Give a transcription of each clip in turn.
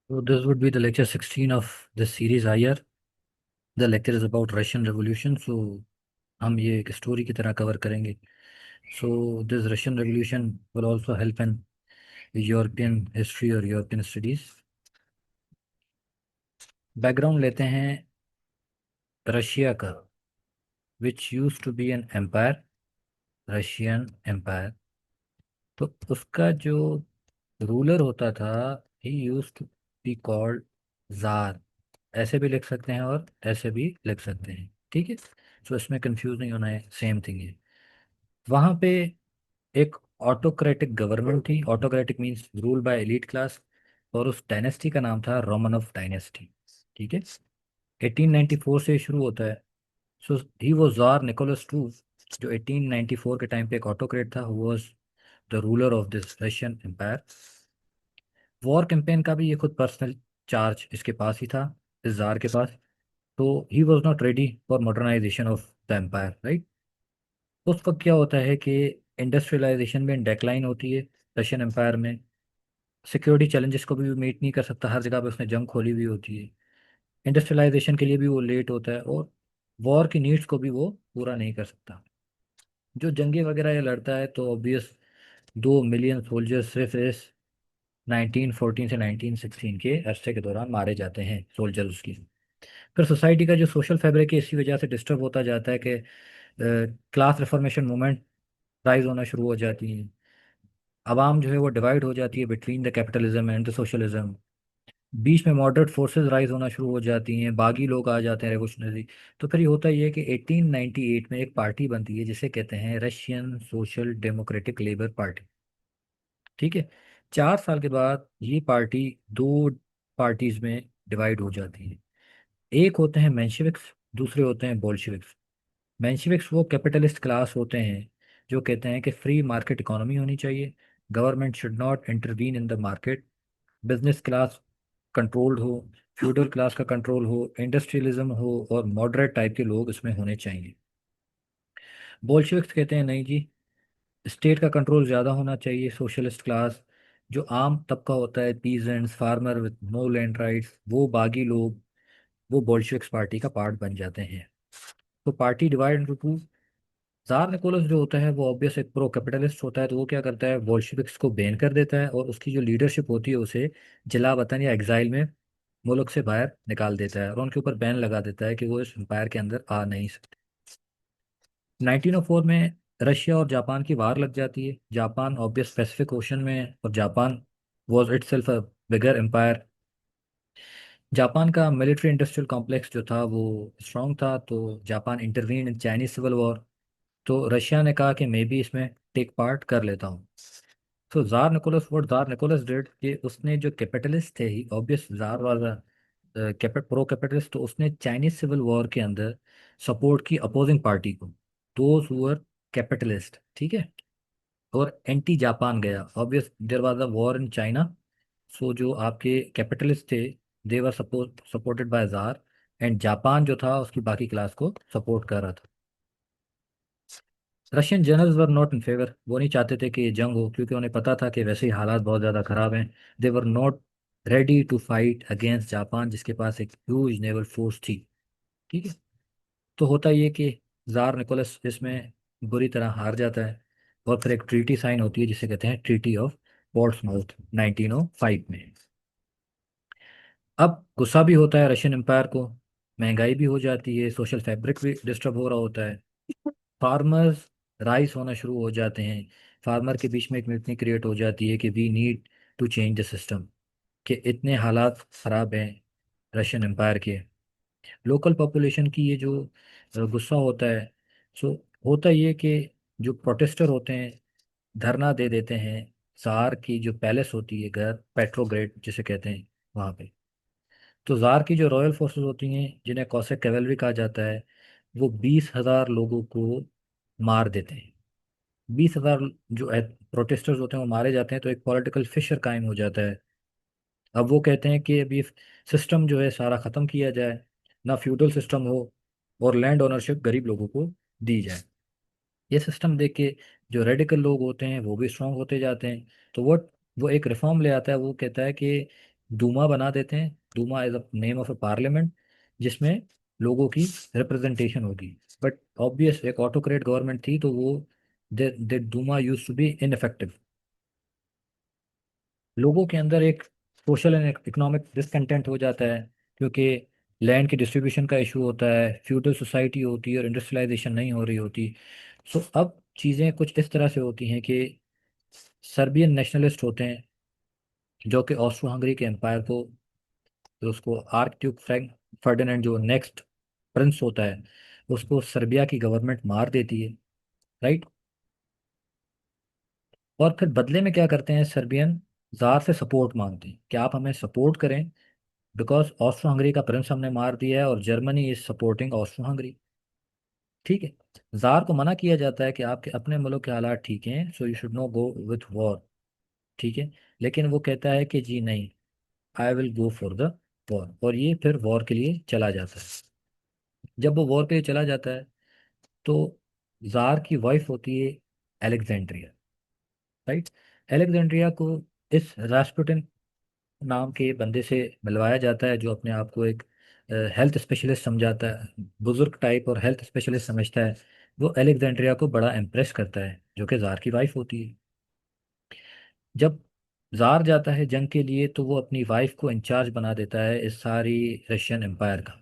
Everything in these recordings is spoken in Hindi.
So this would be the lecture 16 of this series IR. The lecture is about Russian Revolution. So हम ये एक स्टोरी की तरह कवर करेंगे. So this Russian Revolution will also help in European history और European studies. बैकग्राउंड लेते हैं रशिया का, which used to be an empire, Russian empire. तो उसका जो रूलर होता था, he used to be called tsar. ऐसे भी लिख सकते हैं और ऐसे भी लिख सकते हैं, ठीक है. तो इसमें कंफ्यूज नहीं होना है, सेम थिंग है. वहाँ पे एक ऑटोक्रेटिक गवर्नमेंट थी. Autocratic means rule by elite class. और उस डायनेस्टी का नाम था रोमनोव डायनेस्टी, ठीक है. 1894 से शुरू होता है. सो ही वो जार निकोलस टू, जो 1894 के टाइम पे एक ऑटोक्रेट था, who was the ruler of this Russian empire. War campaign का भी ये खुद पर्सनल चार्ज इसके पास ही था, इस जार के पास. तो he was not ready for modernisation of the empire, right. उस वक्त क्या होता है कि इंडस्ट्रियलाइजेशन में डेक्लाइन होती है रशियन एम्पायर में. सिक्योरिटी चैलेंजेस को भी मीट नहीं कर सकता, हर जगह पे उसने जंग खोली हुई होती है. इंडस्ट्रियलाइजेशन के लिए भी वो लेट होता है, और वॉर की नीड्स को भी वो पूरा नहीं कर सकता. जो जंगे वगैरह ये लड़ता है तो ऑब्वियस 2 मिलियन सोल्जर्स सिर्फ इस 1914 से 1916 के अरसे के दौरान मारे जाते हैं, सोल्जर्स उसकी. फिर सोसाइटी का जो सोशल फैब्रिक है इसी वजह से डिस्टर्ब होता जाता है कि क्लास रिफॉर्मेशन मूवमेंट राइज होना शुरू हो जाती है. आवाम जो है वो डिवाइड हो जाती है between the capitalism and the socialism. बीच में मॉडरेट फोर्सेस राइज होना शुरू हो जाती हैं, बागी लोग आ जाते हैं रेवोल्यूशनरी. तो फिर ये होता ही है कि 1898 में एक पार्टी बनती है जिसे कहते हैं Russian social democratic labour party, ठीक है. 4 साल के बाद ये पार्टी दो पार्टीज में डिवाइड हो जाती है. एक होते हैं मेंशेविक्स, दूसरे होते हैं बोल्शेविक्स. मेंशेविक्स वो कैपिटलिस्ट क्लास होते हैं जो कहते हैं कि फ्री मार्केट इकोनॉमी होनी चाहिए, government should not intervene in the market, business class controlled हो, फ्यूडल क्लास का कंट्रोल हो, इंडस्ट्रियलिज्म हो, और मॉडरेट टाइप के लोग इसमें होने चाहिए. बोल्शेविक्स कहते हैं नहीं जी, स्टेट का कंट्रोल ज़्यादा होना चाहिए. सोशलिस्ट क्लास, जो आम तबका होता है, peasants, farmer with no land rights, वो बागी लोग, वो बोल्शेविक्स पार्टी का पार्ट बन जाते हैं. तो party divide into two. Tsar Nicholas जो होता है वो ऑब्वियस एक प्रो कैपिटलिस्ट होता है, तो वो क्या करता है, बोल्शेविक्स को बैन कर देता है, और उसकी जो लीडरशिप होती है उसे जला वतन या एग्जाइल में मुल्क से बाहर निकाल देता है, और उनके ऊपर बैन लगा देता है कि वो इस एम्पायर के अंदर आ नहीं सकते. 1904 में रशिया और जापान की वार लग जाती है. जापान ऑब्वियस पैसिफिक ओशन में है, और Japan was itself a bigger empire. Japan का मिलिट्री इंडस्ट्रियल कॉम्प्लेक्स जो था वो स्ट्रांग था, तो Japan intervene in Chinese civil war. तो रशिया ने कहा कि मैं भी इसमें टेक पार्ट कर लेता हूँ. तो tsar Nicholas, what tsar Nicholas did, कि उसने जो कैपिटलिस्ट थे, he obvious tsar was pro capitalist, तो उसने चाइनीज सिविल वॉर के अंदर सपोर्ट की अपोजिंग पार्टी को, दोज हु वर कैपिटलिस्ट, ठीक है. और एंटी जापान गया. Obvious there was a war in China. So जो आपके कैपिटलिस्ट थे, they were supported by tsar, and Japan जो था उसकी बाकी क्लास को सपोर्ट कर रहा था. Russian generals were not in favour. वो नहीं चाहते थे कि ये जंग हो, क्योंकि उन्हें पता था कि वैसे ही हालात बहुत ज़्यादा ख़राब हैं. They were not ready to fight against Japan, जिसके पास एक ह्यूज नेवल फोर्स थी, ठीक है. तो होता ये कि जार निकोलस इसमें बुरी तरह हार जाता है, और फिर एक ट्रीटी साइन होती है जिसे कहते हैं ट्रीटी ऑफ पोर्ट्समाउथ 1905 में. अब गुस्सा भी होता है रशियन एम्पायर को, महंगाई भी हो जाती है, सोशल फैब्रिक भी डिस्टर्ब हो रहा होता है. फार्मर्स राइज होना शुरू हो जाते हैं. फार्मर के बीच में एक मितनी क्रिएट हो जाती है कि we need to change the system, कि इतने हालात ख़राब हैं रशियन एम्पायर के. लोकल पॉपुलेशन की ये जो गुस्सा होता है. सो होता ये कि जो प्रोटेस्टर होते हैं धरना दे देते हैं जार की जो पैलेस होती है, घर पेट्रोग्रेड जिसे कहते हैं, वहाँ पे. तो जार की जो रॉयल फोर्सेस होती हैं, जिन्हें कॉसैक कैवेलरी कहा जाता है, वो 20,000 लोगों को मार देते हैं. 20,000 जो प्रोटेस्टर्स होते हैं वो मारे जाते हैं, तो एक पॉलिटिकल फिशर कायम हो जाता है. अब वो कहते हैं कि अभी सिस्टम जो है सारा ख़त्म किया जाए, ना फ्यूडल सिस्टम हो, और लैंड ओनरशिप गरीब लोगों को दी जाए. ये सिस्टम देख के जो रेडिकल लोग होते हैं वो भी स्ट्रांग होते जाते हैं. तो वो एक रिफॉर्म ले आता है. वो कहता है कि दूमा बना देते हैं। Duma is a name of a parliament जिसमें लोगों की रिप्रेजेंटेशन होगी। बट ऑब्वियस एक ऑटोक्रेट गवर्नमेंट थी तो वो they Duma use to be ineffective. लोगों के अंदर एक सोशल एंड इकोनॉमिक डिसकंटेंट हो जाता है क्योंकि लैंड की डिस्ट्रीब्यूशन का इशू होता है, फ्यूडल सोसाइटी होती है और इंडस्ट्रियलाइजेशन नहीं हो रही होती। सो अब चीज़ें कुछ इस तरह से होती हैं कि सर्बियन नेशनलिस्ट होते हैं जो कि ऑस्ट्रो हंगरी के एम्पायर को, जो उसको आर्क ड्यूक फ्रैंक फर्डिनेंड जो नेक्स्ट प्रिंस होता है, उसको सर्बिया की गवर्नमेंट मार देती है। राइट। और फिर बदले में क्या करते हैं सर्बियन, जार से सपोर्ट मांगते हैं कि आप हमें सपोर्ट करें बिकॉज ऑस्ट्रो हंगरी का प्रिंस हमने मार दिया है और Germany is supporting Austro Hungary. ठीक है। जार को मना किया जाता है कि आपके अपने मुल्क के हालात ठीक हैं, so you should know go with war. ठीक है। लेकिन वो कहता है कि जी नहीं, I will go for the war, और ये फिर वॉर के लिए चला जाता है। जब वो वॉर के लिए चला जाता है तो जार की वाइफ होती है एलेक्जेंड्रिया। राइट। एलेक्जेंड्रिया को इस रास्पुटिन नाम के बंदे से मिलवाया जाता है जो अपने आप को एक हेल्थ स्पेशलिस्ट समझाता है, बुजुर्ग टाइप और हेल्थ स्पेशलिस्ट समझता है। वो एलेक्जेंड्रिया को बड़ा इम्प्रेस करता है जो कि जार की वाइफ होती है। जब जार जाता है जंग के लिए तो वो अपनी वाइफ को इंचार्ज बना देता है इस सारी रशियन एम्पायर का,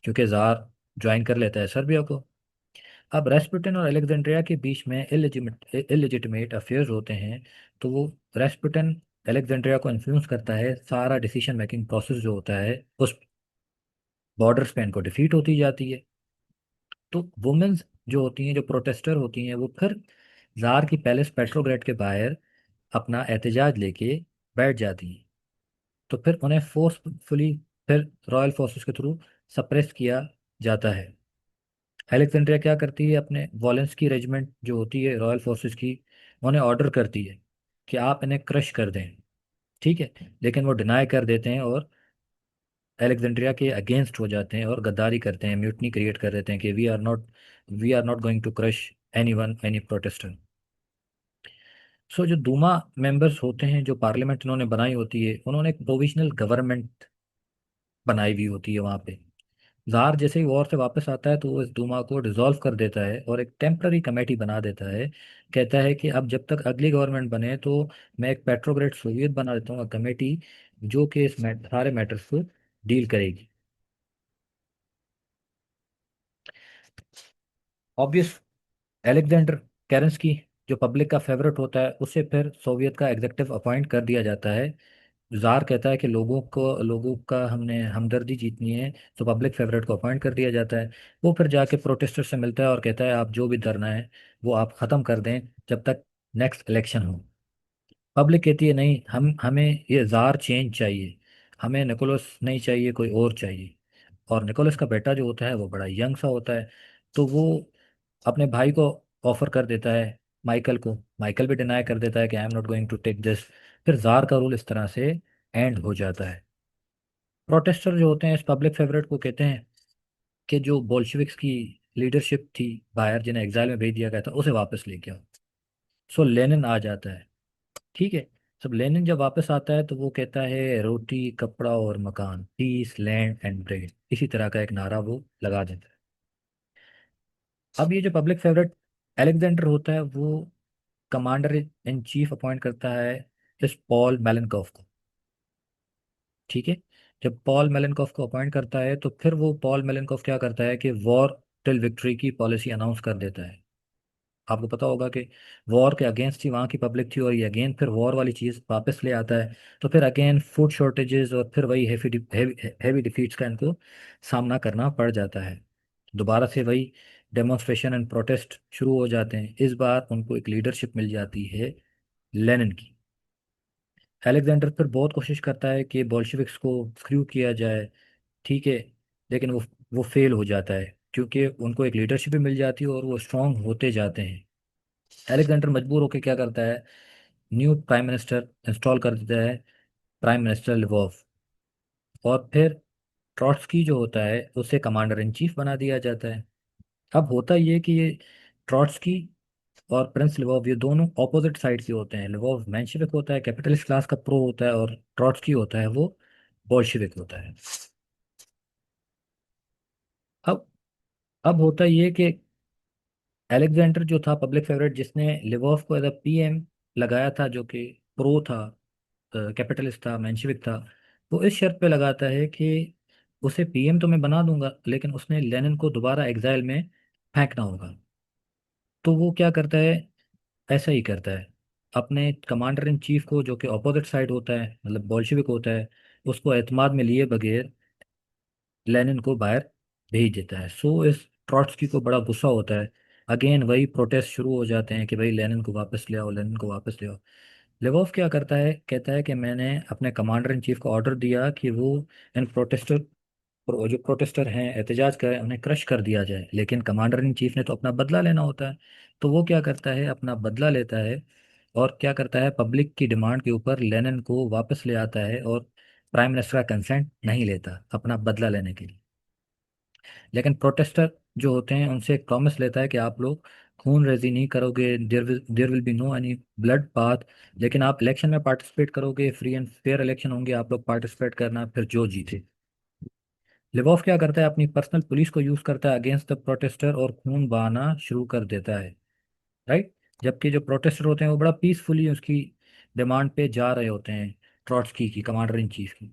क्योंकि जार ज्वाइन कर लेता है सर्बिया को। अब रेस्पुटिन और अलेक्जेंड्रिया के बीच में इलिजिटिमेट अफेयर्स होते हैं। तो वो रेस्पुटिन अलेक्जेंड्रिया को इन्फ्लुएंस करता है, सारा डिसीजन मेकिंग प्रोसेस जो होता है उस बॉर्डर स्पेन को डिफीट होती जाती है। तो वुमेन्स जो होती हैं, जो प्रोटेस्टर होती हैं, वो फिर जार की पैलेस पेट्रोग्रेड के बाहर अपना एहतजाज लेके बैठ जाती हैं। तो फिर उन्हें फोर्सफुली फिर रॉयल फोर्सेस के थ्रू सप्रेस किया जाता है। अलेक्जेंड्रिया क्या करती है, अपने वॉलेंस की रेजिमेंट जो होती है रॉयल फोर्सेस की, उन्हें ऑर्डर करती है कि आप इन्हें क्रश कर दें। ठीक है। लेकिन वो डिनाई कर देते हैं और अलेक्जेंड्रिया के अगेंस्ट हो जाते हैं और गद्दारी करते हैं, म्यूटनी क्रिएट कर देते हैं कि we are not going to crush any one any protestant. So जो दूमा मेंबर्स होते हैं, जो पार्लियामेंट इन्होंने बनाई होती है, उन्होंने एक प्रोविजनल गवर्नमेंट बनाई हुई होती है वहाँ पे। जार जैसे ही वॉर से वापस आता है तो वो इस दूमा को डिसॉल्व कर देता है और एक टेम्पररी कमेटी बना देता है। कहता है कि अब जब तक अगली गवर्नमेंट बने तो मैं एक पेट्रोग्रेड सोवियत बना देता हूँ कमेटी जो कि इस सारे मैटर्स को डील करेगी। ऑब्वियस एलेक्जेंडर केरेंस्की जो पब्लिक का फेवरेट होता है उसे फिर सोवियत का एग्जेक्टिव अपॉइंट कर दिया जाता है। जार कहता है कि लोगों का हमने हमदर्दी जीतनी है, तो पब्लिक फेवरेट को अपॉइंट कर दिया जाता है। वो फिर जाके प्रोटेस्टर से मिलता है और कहता है आप जो भी धरना है वो आप ख़त्म कर दें जब तक नेक्स्ट इलेक्शन हो। पब्लिक कहती है नहीं, हमें ये जार चेंज चाहिए, हमें निकोलस नहीं चाहिए, कोई और चाहिए। और निकोलस का बेटा जो होता है वो बड़ा यंग सा होता है, तो वो अपने भाई को ऑफर कर देता है माइकल को। माइकल भी डिनाई कर देता है कि I am not going to take this. फिर जार का रूल इस तरह से एंड हो जाता है। प्रोटेस्टर जो होते हैं इस पब्लिक फेवरेट को कहते हैं कि जो बोल्शेविक्स की लीडरशिप थी बाहर, जिन्हें एग्जाइल में भेज दिया गया था, उसे वापस लेके आओ। सो लेनिन आ जाता है। ठीक है। सब लेनिन जब वापस आता है तो वो कहता है रोटी कपड़ा और मकान, पीस लैंड एंड ब्रेड, इसी तरह का एक नारा वो लगा देता है। अब ये जो पब्लिक फेवरेट एलेक्जेंडर होता है वो कमांडर इन चीफ अपॉइंट करता है इस पॉल मेलेनकोफ को। ठीक है। जब पॉल मेलेनकोफ को अपॉइंट करता है तो फिर वो पॉल मेलेनकोफ क्या करता है कि वॉर टिल विक्ट्री की पॉलिसी अनाउंस कर देता है। आपको पता होगा कि वॉर के अगेंस्ट ही वहाँ की पब्लिक थी और ये अगेन फिर वॉर वाली चीज़ वापस ले आता है। तो फिर अगेन फूड शॉर्टेजेस और फिर वही हैवी डिफीट्स का इनको सामना करना पड़ जाता है। दोबारा से वही डेमोन्स्ट्रेशन एंड प्रोटेस्ट शुरू हो जाते हैं। इस बार उनको एक लीडरशिप मिल जाती है लेनिन की। अलेक्जेंडर फिर बहुत कोशिश करता है कि बोल्शेविक्स को स्क्रू किया जाए। ठीक है। लेकिन वो फेल हो जाता है क्योंकि उनको एक लीडरशिप भी मिल जाती है और वो स्ट्रांग होते जाते हैं। अलेक्जेंडर मजबूर होकर क्या करता है, न्यू प्राइम मिनिस्टर इंस्टॉल कर देता है, प्राइम मिनिस्टर लिवोव। और फिर ट्रॉट्स्की जो होता है उसे कमांडर इन चीफ बना दिया जाता है। अब होता ये कि ये ट्रॉट्स्की और प्रिंस लिवोव ये दोनों ऑपोजिट साइड के होते हैं। लिवोव मेंशेविक होता है, कैपिटलिस्ट क्लास का प्रो होता है, और ट्रॉट्सकी होता है वो बोल्शेविक होता है। अब अब होता ये कि अलेक्जेंडर जो था पब्लिक फेवरेट, जिसने लिवोव को एज अ पीएम लगाया था, जो कि प्रो था, कैपिटलिस्ट था, मेंशेविक था, वो इस शर्त पे लगाता है कि उसे पीएम तो मैं बना दूंगा, लेकिन उसने लेनिन को दोबारा एग्जाइल में फेंकना होगा। तो वो क्या करता है, ऐसा ही करता है, अपने कमांडर इन चीफ को, जो कि अपोजिट साइड होता है, मतलब बोल्शेविक होता है, उसको एतमाद में लिए बगैर लेनिन को बाहर भेज देता है। सो इस ट्रॉट्सकी को बड़ा गुस्सा होता है। अगेन वही प्रोटेस्ट शुरू हो जाते हैं कि भाई लेनिन को वापस ले आओ, लेनिन को वापस ले आओ। लेवोव क्या करता है, कहता है कि मैंने अपने कमांडर इन चीफ को ऑर्डर दिया कि वो इन प्रोटेस्टर, जो प्रोटेस्टर हैं, एहतजाज करें, उन्हें क्रश कर दिया जाए, लेकिन कमांडर इन चीफ ने तो अपना बदला लेना होता है। तो वो क्या करता है, अपना बदला लेता है, और क्या करता है, पब्लिक की डिमांड के ऊपर लेनिन को वापस ले आता है, और प्राइम मिनिस्टर का कंसेंट नहीं लेता अपना बदला लेने के लिए। लेकिन प्रोटेस्टर जो होते हैं उनसे एक प्रॉमिस लेता है कि आप लोग खून रेजी नहीं करोगे, there will be no any blood path, लेकिन आप इलेक्शन में पार्टिसिपेट करोगे, फ्री एंड फेयर इलेक्शन होंगे, आप लोग पार्टिसिपेट करना, फिर जो जीते। लिवोफ क्या करता है, अपनी पर्सनल पुलिस को यूज करता है अगेंस्ट द प्रोटेस्टर, और खून बहाना शुरू कर देता है। राइट। जबकि जो प्रोटेस्टर होते हैं वो बड़ा पीसफुली उसकी डिमांड पे जा रहे होते हैं, ट्रॉट्सकी की, कमांडर इन चीफ की।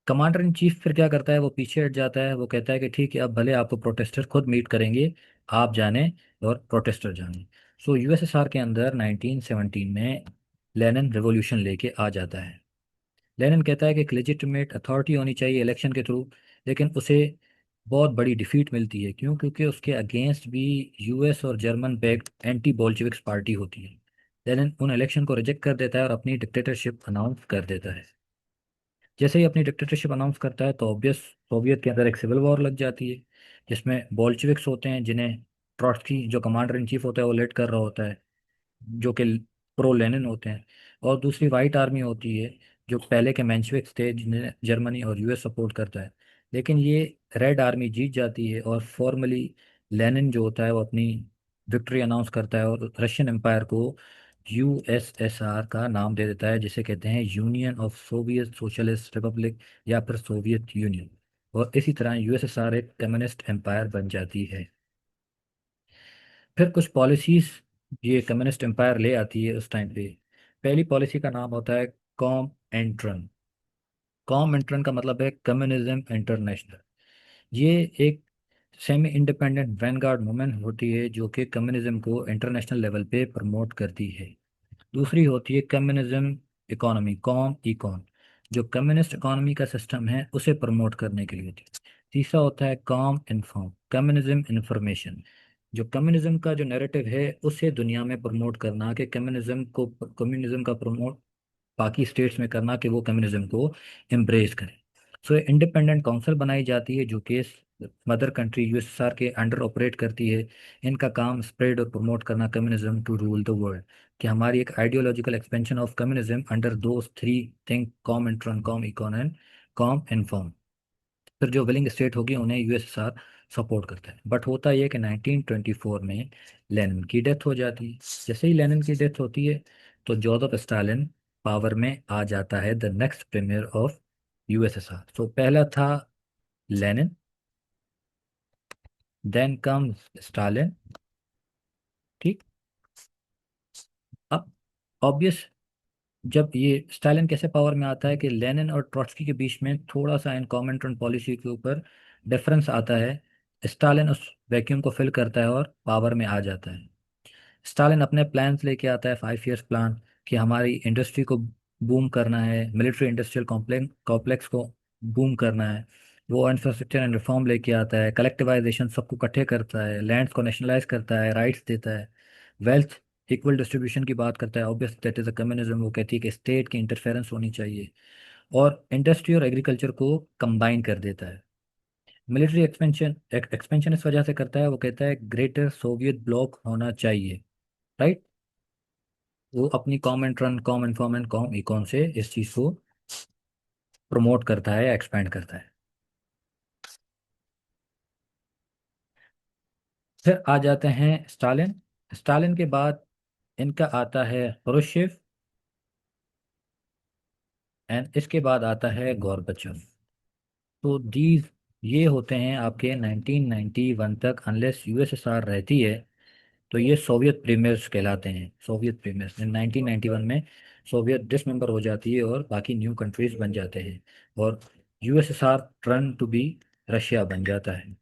कमांडर इन चीफ फिर क्या करता है, वो पीछे हट जाता है, वो कहता है कि ठीक है, अब भले आपको प्रोटेस्टर खुद मीट करेंगे, आप जाने और प्रोटेस्टर जाने। सो यूएसएसआर के अंदर 1917 में लेनिन रेवोल्यूशन लेके आ जाता है। लेनिन कहता है कि एक लेजिटिमेट अथॉरिटी होनी चाहिए इलेक्शन के थ्रू, लेकिन उसे बहुत बड़ी डिफीट मिलती है। क्यों? क्योंकि उसके अगेंस्ट भी यूएस और German backed anti Bolsheviks party होती है। लेनिन उन इलेक्शन को रिजेक्ट कर देता है और अपनी डिक्टेटरशिप अनाउंस कर देता है। जैसे ही अपनी डिक्टेटरशिप अनाउंस करता है तो ऑब्वियस सोवियत के अंदर एक सिविल वॉर लग जाती है, जिसमें बोल्शेविक्स होते हैं, जिन्हें ट्रॉट्सकी जो कमांडर इन चीफ होता है वो लीड कर रहा होता है, जो कि प्रो लेनिन होते हैं। और दूसरी वाइट आर्मी होती है, जो पहले के मेंशेविक्स थे, जिन्हें जर्मनी और यूएस सपोर्ट करता है। लेकिन ये रेड आर्मी जीत जाती है, और फॉर्मली लेनिन जो होता है वो अपनी विक्ट्री अनाउंस करता है, और रशियन एम्पायर को यूएसएसआर का नाम दे देता है, जिसे कहते हैं union of Soviet socialist Republic, या फिर सोवियत यूनियन। और इसी तरह यूएसएसआर एक कम्युनिस्ट एम्पायर बन जाती है। फिर कुछ पॉलिसीज ये कम्युनिस्ट एम्पायर ले आती है उस टाइम पे। पहली पॉलिसी का नाम होता है कॉम एंट्रन। कॉम एंट्रन का मतलब है कम्युनिज्म इंटरनेशनल। ये एक सेमी इंडिपेंडेंट वैनगार्ड मूवमेंट होती है, जो कि कम्युनिज्म को इंटरनेशनल लेवल पे प्रमोट करती है। दूसरी होती है कम्युनिज्म इकोनॉमी, कॉम इकॉन, जो कम्युनिस्ट इकोनॉमी का सिस्टम है उसे प्रमोट करने के लिए होती है। तीसरा होता है कॉम इन्फॉर्म, कम्युनिज्म इंफॉर्मेशन, जो कम्युनिज्म का जो नैरेटिव है उसे दुनिया में प्रमोट करना, कि कम्युनिज्म का प्रमोट बाकी स्टेट्स में करना, कि वो कम्युनिज्म को एम्ब्रेस करें। सो इंडिपेंडेंट काउंसिल बनाई जाती है, जो कि मदर कंट्री यूएसएसआर के अंडर ऑपरेट करती है। इनका काम स्प्रेड और प्रमोट करना communism to rule the world, कि हमारी एक ideological expansion of communism under those three thing, Comintern, Comecon and Cominform. फिर जो विलिंग स्टेट होगी उन्हें यूएसएसआर सपोर्ट करता है। बट होता यह कि 1924 में लेनिन की डेथ हो जाती है। जैसे ही लेनिन की डेथ होती है तो जोसेफ स्टालिन पावर में आ जाता है, the next premier of USSR. तो पहला था लेनिन, देन कम्स स्टालिन। ठीक। अब ऑब्वियस, जब ये स्टालिन कैसे पावर में आता है कि लेनिन और ट्रॉट्सकी के बीच में थोड़ा सा इन कॉमेंट्रन पॉलिसी के ऊपर डिफरेंस आता है। स्टालिन उस वैक्यूम को फिल करता है और पावर में आ जाता है। स्टालिन अपने प्लान्स लेके आता है, 5 ईयर्स प्लान, कि हमारी इंडस्ट्री को बूम करना है, मिलिट्री इंडस्ट्रियल कॉम्प्लेक्स को बूम करना है। वो इंफ्रास्ट्रक्चर एंड रिफॉर्म लेके आता है, कलेक्टिवाइजेशन सबको इकट्ठे करता है, लैंड्स को नेशनलाइज करता है, राइट्स देता है, वेल्थ इक्वल डिस्ट्रीब्यूशन की बात करता है। Obvious that is a communism. वो कहती है कि स्टेट की इंटरफेरेंस होनी चाहिए, और इंडस्ट्री और एग्रीकल्चर को कंबाइन कर देता है। मिलिट्री एक्सपेंशन एक्सपेंशन इस वजह से करता है, वो कहता है ग्रेटर सोवियत ब्लॉक होना चाहिए। राइट। वो अपनी com and run, com inform and com icon से इस चीज़ को प्रमोट करता है, एक्सपेंड करता है। फिर आ जाते हैं स्टालिन। स्टालिन के बाद इनका आता है क्रुश्चेव, एंड इसके बाद आता है गोर्बचेव। तो दीज ये होते हैं आपके 1991 तक, अनलेस यूएसएसआर रहती है तो ये सोवियत प्रीमियर्स कहलाते हैं। सोवियत प्रीमियर्स 1991 में सोवियत डिसमेंबर हो जाती है और बाकी न्यू कंट्रीज बन जाते हैं, और USSR turn to be Russia बन जाता है।